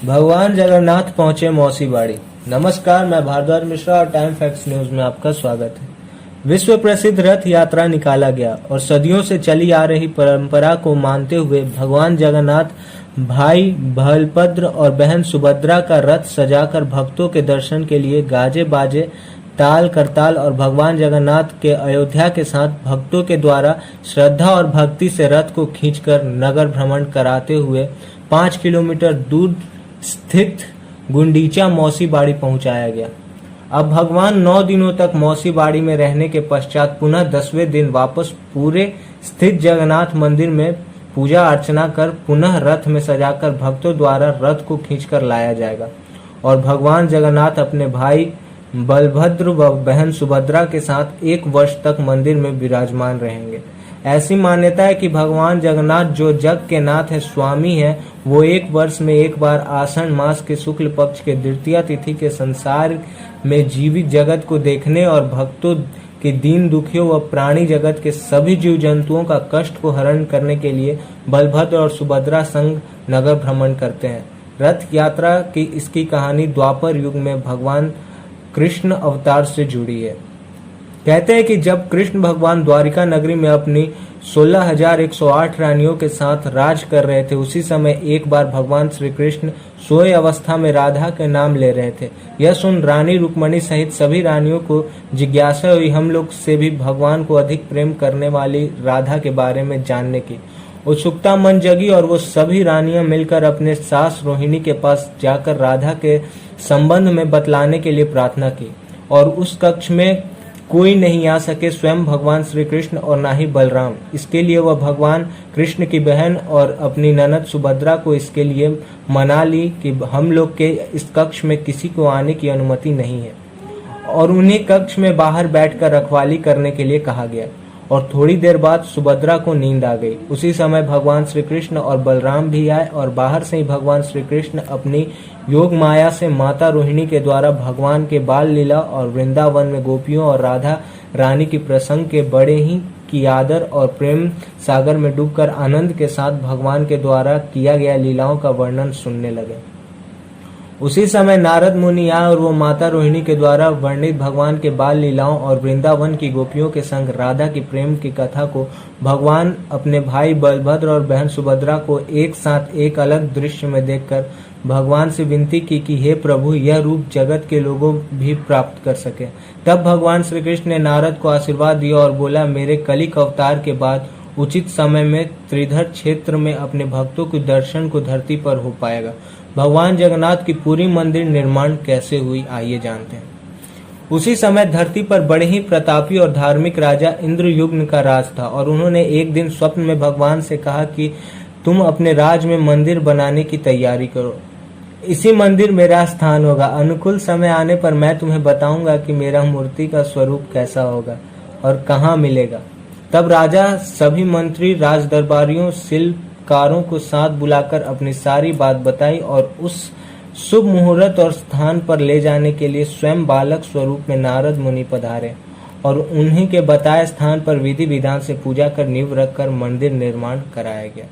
भगवान जगन्नाथ पहुंचे मौसी बाड़ी। नमस्कार, मैं भारद्वाज मिश्रा और टाइम फैक्ट्स न्यूज में आपका स्वागत है। विश्व प्रसिद्ध रथ यात्रा निकाला गया और सदियों से चली आ रही परंपरा को मानते हुए भगवान जगन्नाथ भाई बलभद्र और बहन सुभद्रा का रथ सजाकर भक्तों के दर्शन के लिए गाजे बाजे ताल करताल और भगवान जगन्नाथ के अयोध्या के साथ भक्तों के द्वारा श्रद्धा और भक्ति से रथ को खींचकर नगर भ्रमण कराते हुए 5 किलोमीटर दूर स्थित गुंडीचा मौसी बाड़ी पहुंचाया गया। अब भगवान 9 दिनों तक मौसी बाड़ी में रहने के पश्चात पुनः 10वें दिन वापस पूरे स्थित जगन्नाथ मंदिर में पूजा अर्चना कर पुनः रथ में सजाकर भक्तों द्वारा रथ को खींचकर लाया जाएगा और भगवान जगन्नाथ अपने भाई बलभद्र व बहन सुभद्रा के साथ 1 वर्ष तक मंदिर में विराजमान रहेंगे। ऐसी मान्यता है कि भगवान जगन्नाथ जो जग के नाथ है, स्वामी है, वो 1 वर्ष में एक बार आषाढ़ मास के शुक्ल पक्ष के द्वितीया तिथि के संसार में जीवित जगत को देखने और भक्तों के दीन दुखियों व प्राणी जगत के सभी जीव जंतुओं का कष्ट को हरण करने के लिए बलभद्र और सुभद्रा संग नगर भ्रमण करते हैं। रथ यात्रा की इसकी कहानी द्वापर युग में भगवान कृष्ण अवतार से जुड़ी है। कहते हैं कि जब कृष्ण भगवान द्वारिका नगरी में अपनी 16,108 रानियों के साथ राज कर रहे थे, उसी समय एक बार भगवान श्री कृष्ण सोए अवस्था में राधा के नाम ले रहे थे। यह सुन रानी रुक्मणी सहित सभी रानियों को जिज्ञासा हुई हम लोग से भी भगवान को अधिक प्रेम करने वाली राधा के बारे में जानने की उत्सुकता मन जगी और वो सभी रानियां मिलकर अपने सास रोहिणी के पास जाकर राधा के संबंध में बतलाने के लिए प्रार्थना की और उस कक्ष में कोई नहीं आ सके, स्वयं भगवान श्री कृष्ण और ना ही बलराम। इसके लिए वह भगवान कृष्ण की बहन और अपनी ननद सुभद्रा को इसके लिए मना ली कि हम लोग के इस कक्ष में किसी को आने की अनुमति नहीं है और उन्हें कक्ष में बाहर बैठकर रखवाली करने के लिए कहा गया। और थोड़ी देर बाद सुभद्रा को नींद आ गई। उसी समय भगवान श्री कृष्ण और बलराम भी आए और बाहर से ही भगवान श्री कृष्ण अपनी योग माया से माता रोहिणी के द्वारा भगवान के बाल लीला और वृंदावन में गोपियों और राधा रानी की प्रसंग के बड़े ही की आदर और प्रेम सागर में डूबकर आनंद के साथ भगवान के द्वारा किया गया लीलाओं का वर्णन सुनने लगे। उसी समय नारद मुनि आए और वो माता रोहिणी के द्वारा वर्णित भगवान के बाल लीलाओं और वृंदावन की गोपियों के संग राधा की प्रेम की कथा को भगवान अपने भाई बलभद्र और बहन सुभद्रा को एक साथ एक अलग दृश्य में देखकर भगवान से विनती की कि हे प्रभु, यह रूप जगत के लोगों भी प्राप्त कर सके। तब भगवान श्री कृष्ण ने नारद को आशीर्वाद दिया और बोला, मेरे कलिक अवतार के बाद उचित समय में त्रिधर क्षेत्र में अपने भक्तों के दर्शन को धरती पर हो पाएगा। भगवान जगन्नाथ की पूरी मंदिर निर्माण कैसे हुई, आइए जानते हैं। उसी समय धरती पर बड़े ही प्रतापी और धार्मिक राजा इंद्रयुम्न का राज था और उन्होंने एक दिन स्वप्न में भगवान से कहा कि तुम अपने राज में मंदिर बनाने की तैयारी करो। इसी मंदिर मेरा स्थान होगा। अनुकूल समय आने पर मैं तुम्हें बताऊंगा कि मेरा मूर्ति का स्वरूप कैसा होगा और कहाँ मिलेगा। तब राजा सभी मंत्री, राज दरबारियों, शिल्पकारों को साथ बुलाकर अपनी सारी बात बताई और उस शुभ मुहूर्त और स्थान पर ले जाने के लिए स्वयं बालक स्वरूप में नारद मुनि पधारे और उन्हीं के बताए स्थान पर विधि विधान से पूजा कर नींव रखकर मंदिर निर्माण कराया गया।